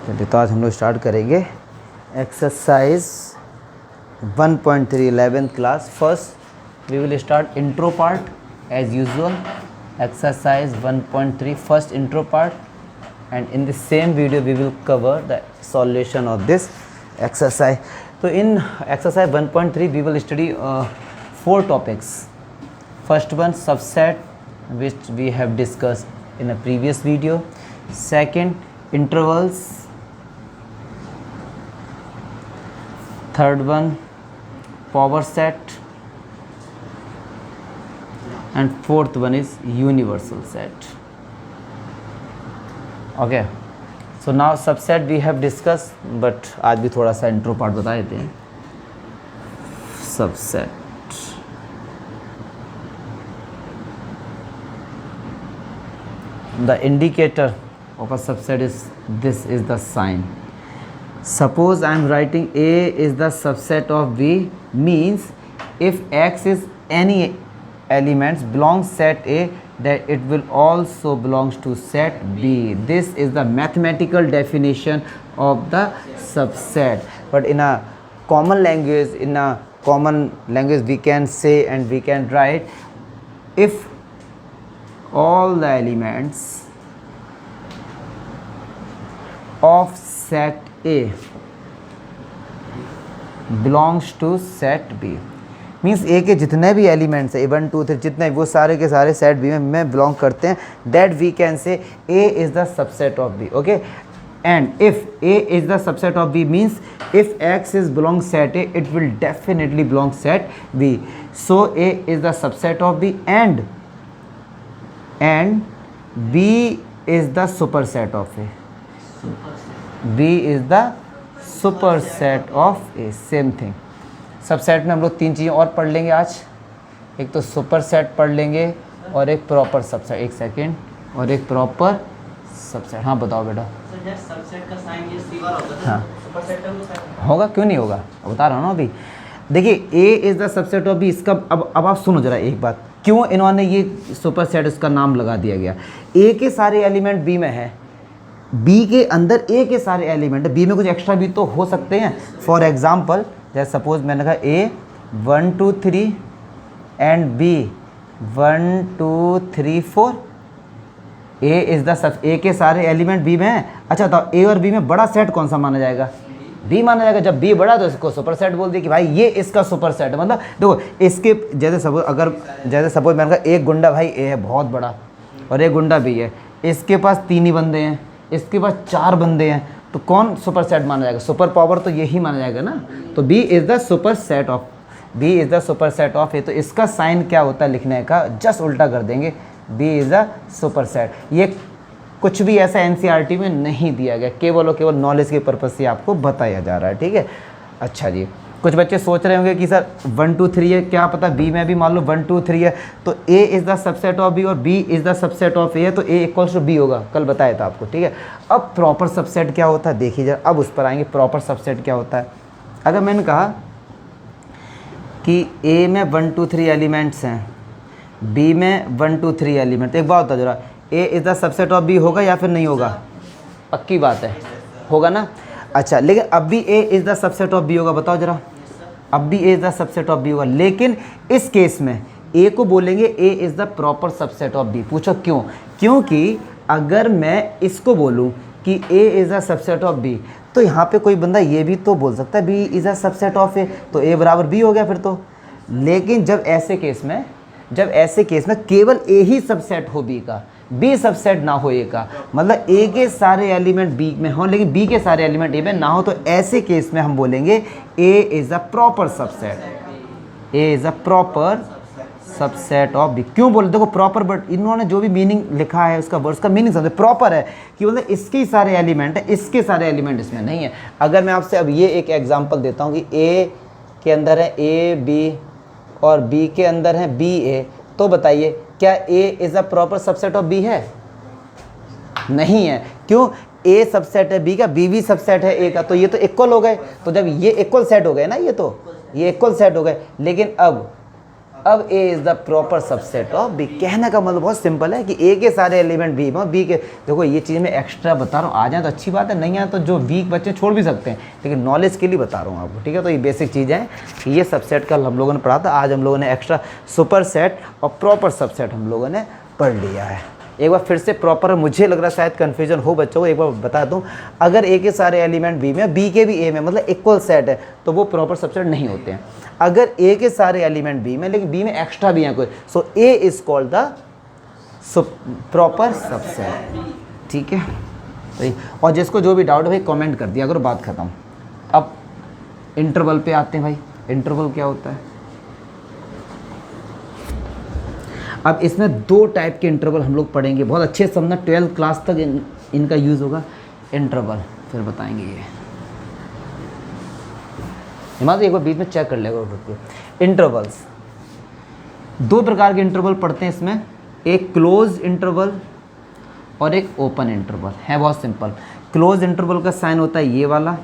चलिए तो आज हम लोग स्टार्ट करेंगे exercise 1.3 11th class. First we will start intro part as usual. Exercise 1.3 first intro part and in the same video we will cover the solution of this exercise. तो in exercise 1.3 we will study 4 topics. First one subset which we have discussed in a previous video. Second intervals. Third one power set, and fourth one is universal set. Okay, so now subset we have discussed, but आज भी थोड़ा सा intro part बता देते हैं। subset the indicator of a subset is this is the sign. Suppose I am writing A is the subset of B, means if X is any elements belongs set A, that it will also belongs to set B. This is the mathematical definition of the subset. But in a common language we can say and we can write, if all the elements of set A belongs to set B, means A के जितने भी elements है 1 2 3 जितने वो सारे के सारे set B में बिलोंग करते हैं, that we can say A is the subset of B. Okay, and if A is the subset of B means if x is belong set A, it will definitely belong set B. So A is the subset of B and B is the superset of A. B is the superset of A. Same thing. Subset में हम लोग 3 चीज़ें और पढ़ लेंगे आज. एक तो सुपरसेट पढ़ लेंगे और एक प्रॉपर सबसेट. एक सेकेंड. और एक प्रॉपर सबसेट. हाँ बताओ बेटा. सबसेट का साइन ये सी वाला होता है. हाँ सुपरसेट का होगा, क्यों नहीं होगा, बता रहा हूँ ना अभी. देखिए A is the subset of B. इसका अब आप सुनो जरा एक बात, क्यों इन्होंने ये सुपरसेट इसका नाम लगा दिया गया. ए के सारे एलिमेंट बी में है, बी के अंदर ए के सारे एलिमेंट है, बी में कुछ एक्स्ट्रा भी तो हो सकते हैं. फॉर एग्जांपल जैसे सपोज मैंने कहा A 1 2 3 and B 1 2 3 4. A is the sub, A के सारे एलिमेंट बी में हैं. अच्छा तो ए और बी में बड़ा सेट कौन सा माना जाएगा, बी माना जाएगा. जब बी बड़ा तो इसको सुपर सेट बोल दिया कि भाई ये इसका सुपर सेट है. मतलब देखो इसके जैसे सपोज मैंने कहा एक गुंडा भाई ए है बहुत बड़ा और एक गुंडा बी है, इसके पास 3 ही बंदे हैं, इसके पास 4 बंदे हैं, तो कौन सुपर सेट माना जाएगा, सुपर पावर तो यही माना जाएगा ना. तो B is the super set of, B is the super set of A. तो इसका साइन क्या होता है लिखने का, जस्ट उल्टा कर देंगे, B is the super set. ये कुछ भी ऐसा एनसीईआरटी में नहीं दिया गया, केवल और केवल नॉलेज के पर्पज़ से आपको बताया जा रहा है. ठीक है. अच्छा जी, कुछ बच्चे सोच रहे होंगे कि सर 1 2 3 है, क्या पता बी में भी मान लो 1 2 3 है, तो A is the subset of B और B is the subset of A है, तो ए इक्वल्स टू बी होगा. कल बताया था आपको. ठीक है. अब प्रॉपर सबसेट क्या होता है देखिए जरा, अब उस पर आएंगे. प्रॉपर सबसेट क्या होता है. अगर मैंने कहा कि ए में 1 2 3 एलिमेंट्स हैं, बी में 1 2 3 एलिमेंट, एक बात होता जरा, A is the subset of B होगा या फिर नहीं होगा, पक्की बात है होगा ना. अच्छा लेकिन अब भी A is the subset of B होगा, बताओ जरा. अब भी A is the subset of B होगा, लेकिन इस केस में ए को बोलेंगे A is the proper subset of B. पूछो क्यों. क्योंकि अगर मैं इसको बोलूँ कि A is the subset of B, तो यहाँ पे कोई बंदा ये भी तो बोल सकता है B is the subset of A, तो ए बराबर बी हो गया फिर तो. लेकिन जब ऐसे केस में केवल ए ही सबसेट हो बी का, बी सबसेट ना हो ए का, मतलब ए के सारे एलिमेंट बी में हो लेकिन बी के सारे एलिमेंट ए में ना हो, तो ऐसे केस में हम बोलेंगे A is a proper subset. A is a proper subset of B. क्यों बोले, देखो प्रॉपर, बट इन्होंने जो भी मीनिंग लिखा है उसका वर्ड्स का मीनिंग समझे. प्रॉपर है कि मतलब इसके सारे एलिमेंट है, इसके सारे एलिमेंट इसमें नहीं है. अगर मैं आपसे अब ये एक एग्जांपल देता हूँ कि ए के अंदर है ए बी और बी के अंदर है बी ए, तो बताइए क्या A is a proper subset of B है, नहीं है. क्यों, ए सबसेट है बी का, बी भी सबसेट है ए का, तो ये तो इक्वल हो गए. तो जब ये इक्वल सेट हो गए ना, ये इक्वल सेट हो गए. लेकिन अब अब A is the proper subset of B. कहने का मतलब बहुत सिंपल है कि ए के सारे एलिमेंट बी में, बी के, देखो ये चीज़ मैं एक्स्ट्रा बता रहा हूँ, आ जाए तो अच्छी बात है, नहीं आए तो जो वीक बच्चे छोड़ भी सकते हैं, लेकिन नॉलेज के लिए बता रहा हूँ आपको, ठीक है। तो ये बेसिक चीज़ें हैं कि ये सबसेट कल हम लोगों ने पढ़ा था, आज हम लोगों ने एक्स्ट्रा सुपर सेट और प्रॉपर सबसेट हम लोगों ने पढ़ लिया है। एक बार फिर से प्रॉपर, मुझे लग रहा है शायद कन्फ्यूजन हो बच्चों को, एक बार बता दूं, अगर ए के सारे एलिमेंट बी में, बी के भी ए में, मतलब इक्वल सेट है, तो वो प्रॉपर सबसेट नहीं होते हैं। अगर ए के सारे एलिमेंट बी में, लेकिन बी में एक्स्ट्रा भी हैं कोई, so A is called the proper subset, ठीक है। तो और जिसको जो भी डाउट है भाई कमेंट कर दिया करो, बात खत्म। अब इंटरवल पे आते हैं भाई। इंटरवल क्या होता है? अब इसमें दो टाइप के इंटरवल हम लोग पढ़ेंगे, बहुत अच्छे से समझना, 12th क्लास तक इनका यूज़ होगा। इंटरवल फिर बताएंगे ये, हिमांशु एक बार बीच में चेक कर लेगा। इंटरवल्स, दो प्रकार के इंटरवल पढ़ते हैं इसमें, एक क्लोज इंटरवल और एक ओपन इंटरवल है। बहुत सिंपल, क्लोज इंटरवल का साइन होता है ये वाला,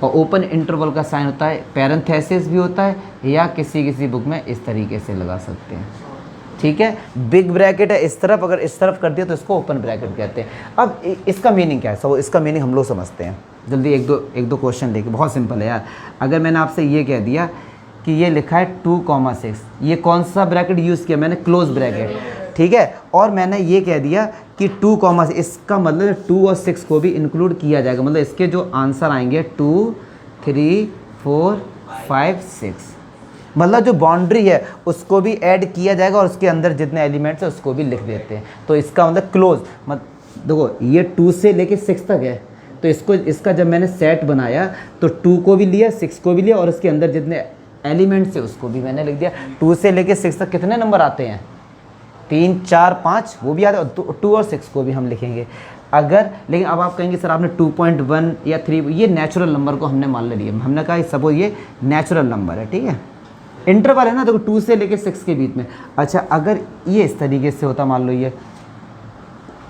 और ओपन इंटरवल का साइन होता है पैरेंथेसिस भी होता है, या किसी बुक में इस तरीके से लगा सकते हैं, ठीक है। बिग ब्रैकेट है इस तरफ, अगर इस तरफ कर दिया तो इसको ओपन ब्रैकेट कहते हैं। अब इसका मीनिंग क्या है, सब इसका मीनिंग हम लोग समझते हैं जल्दी। एक दो क्वेश्चन लेके, बहुत सिंपल है यार। अगर मैंने आपसे ये कह दिया कि ये लिखा है 2,6, ये कौन सा ब्रैकेट यूज़ किया मैंने? क्लोज ब्रैकेट, ठीक है। और मैंने ये कह दिया कि 2, इसका मतलब 2 और 6 को भी इंक्लूड किया जाएगा, मतलब इसके जो आंसर आएंगे 2, 3, 4, 5, 6, मतलब जो बाउंड्री है उसको भी ऐड किया जाएगा, और उसके अंदर जितने एलिमेंट्स हैं उसको भी लिख देते हैं। तो इसका मतलब क्लोज, देखो ये 2 से लेके 6 तक है, तो इसका जब मैंने सेट बनाया तो 2 को भी लिया, 6 को भी लिया, और इसके अंदर जितने एलिमेंट्स है उसको भी मैंने लिख दिया। 2 से लेके 6 तक कितने नंबर आते हैं? 3, 4, 5, वो भी आते हैं, और 2 और 6 को भी हम लिखेंगे। अगर, लेकिन अब आप कहेंगे सर आपने 2.1 या 3, ये नेचुरल नंबर को हमने मान लिया, हमने कहा सपोज ये नेचुरल नंबर है, ठीक है। इंटरवल है ना, देखो 2 से लेके 6 के बीच में। अच्छा, अगर ये इस तरीके से होता, मान लो ये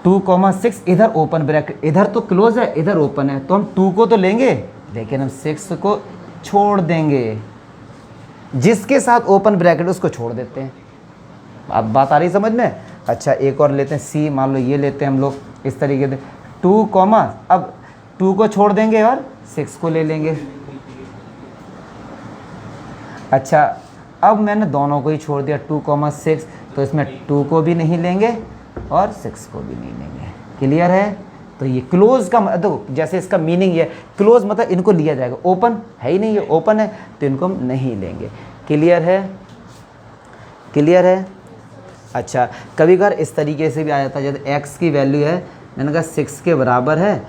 2,6, इधर ओपन ब्रैकेट, इधर तो क्लोज है, इधर ओपन है, तो हम 2 को तो लेंगे, लेकिन हम 6 को छोड़ देंगे, जिसके साथ ओपन ब्रैकेट उसको छोड़ देते हैं। अब बात आ रही समझ में? अच्छा, एक और लेते हैं, सी, मान लो ये लेते हैं हम लोग इस तरीके से 2, अब 2 को छोड़ देंगे और 6 को ले लेंगे। अच्छा, अब मैंने दोनों को ही छोड़ दिया 2,6, तो इसमें 2 को भी नहीं लेंगे और 6 को भी नहीं लेंगे। क्लियर है? तो ये क्लोज का, देखो जैसे इसका मीनिंग है, क्लोज मतलब इनको लिया जाएगा, ओपन है ही नहीं, ये ओपन है तो इनको हम नहीं लेंगे। क्लियर है? क्लियर है? अच्छा, कभी कभार इस तरीके से भी आ जाता है, जैसे x की वैल्यू है, मैंने कहा 6 के बराबर है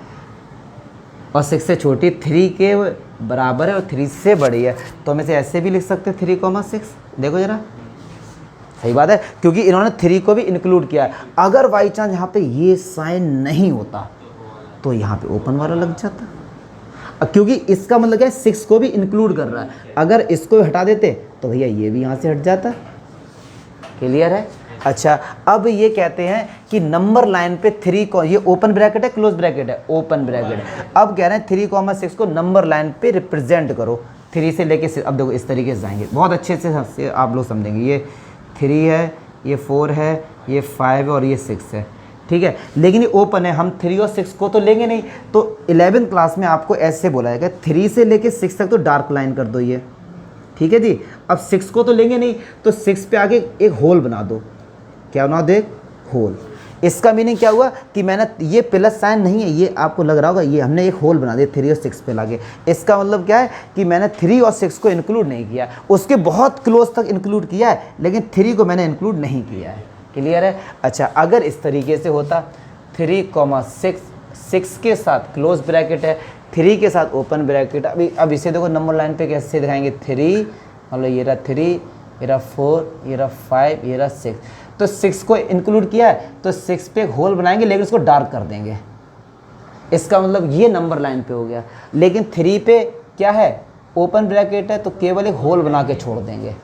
और 6 से छोटी 3 के बराबर है और 3 से बड़ी है, तो हम इसे ऐसे भी लिख सकते हैं 3,6। देखो जरा, सही बात है, क्योंकि इन्होंने 3 को भी इंक्लूड किया है। अगर बाई चांस यहाँ पे ये साइन नहीं होता तो यहाँ पे ओपन वाला लग जाता, क्योंकि इसका मतलब क्या है, 6 को भी इंक्लूड कर रहा है। अगर इसको हटा देते तो भैया ये भी यहाँ से हट जाता। क्लियर है? अच्छा, अब ये कहते हैं कि नंबर लाइन पे 3 को, ये ओपन ब्रैकेट है क्लोज ब्रैकेट है? ओपन ब्रैकेट है। अब कह रहे हैं 3,6 को नंबर लाइन पे रिप्रेजेंट करो, 3 से लेके 6। अब देखो इस तरीके से जाएंगे, बहुत अच्छे से आप लोग समझेंगे। ये 3 है, ये 4 है, ये 5 है और ये 6 है, ठीक है। लेकिन ये ओपन है, हम 3 और 6 को तो लेंगे नहीं, तो 11th क्लास में आपको ऐसे बोला जाएगा 3 से लेके 6 तक तो डार्क लाइन कर दो ये, ठीक है जी। अब 6 को तो लेंगे नहीं, तो 6 पे आगे एक होल बना दो। क्या बना दो? एक होल। इसका मीनिंग क्या हुआ कि मैंने, ये प्लस साइन नहीं है, ये आपको लग रहा होगा, ये हमने एक होल बना दिया 3 और 6 पे लाके। इसका मतलब क्या है कि मैंने 3 और 6 को इंक्लूड नहीं किया, उसके बहुत क्लोज तक इंक्लूड किया है, लेकिन 3 को मैंने इंक्लूड नहीं किया है। क्लियर है? अच्छा, अगर इस तरीके से होता 3,6, 6 के साथ क्लोज ब्रैकेट है, 3 के साथ ओपन ब्रैकेट। अब इसे देखो नंबर लाइन पे कैसे दिखाएंगे, 3, मतलब ये रहा 3, ये रहा 4, ये रहा 5, ये रहा 6, तो 6 को इंक्लूड किया है, तो 6 पे एक होल बनाएंगे, लेकिन उसको डार्क कर देंगे। इसका मतलब ये नंबर लाइन पे हो गया। लेकिन 3 पे क्या है, ओपन ब्रैकेट है, तो केवल एक होल बना के छोड़ देंगे,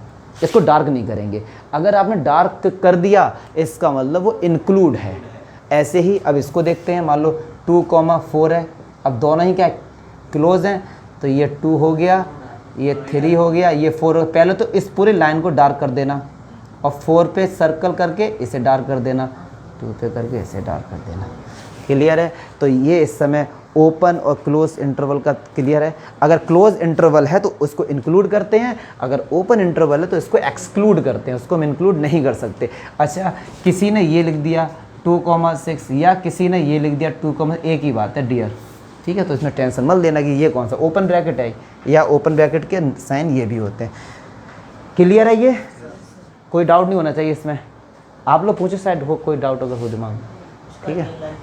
इसको डार्क नहीं करेंगे। अगर आपने डार्क कर दिया, इसका मतलब वो इंक्लूड है। ऐसे ही अब इसको देखते हैं, मान लो 2,4 है, अब दोनों ही क्या क्लोज हैं, तो ये 2 हो गया ये 3 हो गया, ये 4 हो। पहले तो इस पूरे लाइन को डार्क कर देना और 4 पे सर्कल करके इसे डार्क कर देना, 2 पे करके इसे डार्क कर देना। क्लियर है? तो ये इस समय ओपन और क्लोज इंटरवल का क्लियर है। अगर क्लोज इंटरवल है तो उसको इंक्लूड करते हैं, अगर ओपन इंटरवल है तो इसको एक्सक्लूड करते हैं, उसको हम इंक्लूड नहीं कर सकते। अच्छा, किसी ने ये लिख दिया 2,6 या किसी ने ये लिख दिया 2, एक ही बात है डियर, ठीक है? तो इसमें टेंशन मत लेना कि ये कौन सा ओपन ब्रैकेट है, या ओपन ब्रैकेट के साइन ये भी होते हैं। क्लियर है? ये कोई डाउट नहीं होना चाहिए इसमें। आप लोग पूछो शायद हो कोई डाउट अगर हो दिमाग में, ठीक है?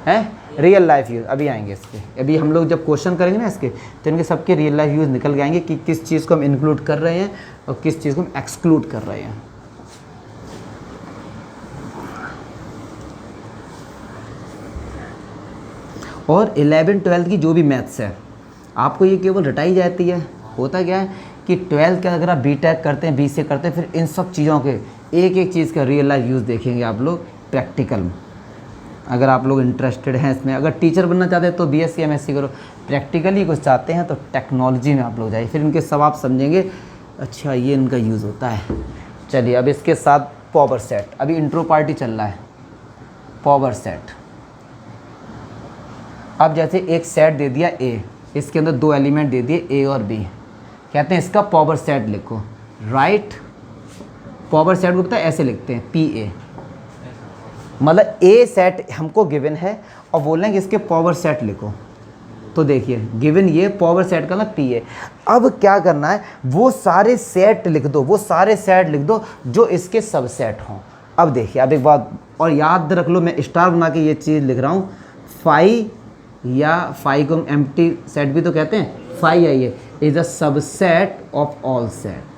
हैं रियल लाइफ यूज़ अभी आएंगे इसके, अभी हम लोग जब क्वेश्चन करेंगे ना इसके, तो इनके सबके रियल लाइफ यूज़ निकल के आएंगे कि किस चीज़ को हम इंक्लूड कर रहे हैं और किस चीज़ को हम एक्सक्लूड कर रहे हैं। और 11th-12th की जो भी मैथ्स है आपको ये केवल रटाई जाती है। होता क्या है कि 12th का अगर आप बीटेक करते हैं, BCA करते हैं, फिर इन सब चीज़ों के एक एक चीज़ का रियल लाइफ यूज़ देखेंगे आप लोग प्रैक्टिकल में। अगर आप लोग इंटरेस्टेड हैं इसमें, अगर टीचर बनना चाहते हैं तो BSc MSc करो, प्रैक्टिकली कुछ चाहते हैं तो टेक्नोलॉजी में आप लोग जाइए, फिर इनके सब आप समझेंगे अच्छा ये इनका यूज़ होता है। चलिए अब इसके साथ पावर सेट, अभी इंट्रो पार्टी चल रहा है। पावर सेट, अब जैसे एक सेट दे दिया A, इसके अंदर 2 एलिमेंट दे दिए A और B, कहते हैं इसका पावर सेट लिखो। राइट, पावर सेट को पता है ऐसे लिखते हैं PA, मतलब A सेट हमको गिवन है और बोल रहे हैं कि इसके पावर सेट लिखो। तो देखिए गिवन ये पावर सेट का ना PA। अब क्या करना है, वो सारे सेट लिख दो, वो सारे सेट लिख दो जो इसके सबसेट हों। अब देखिए, अब एक बात और याद रख लो, मैं स्टार बना के ये चीज़ लिख रहा हूँ। फाई या फाई को हम एम्प्टी सेट भी तो कहते हैं, फाई है, ये is a subset of all set.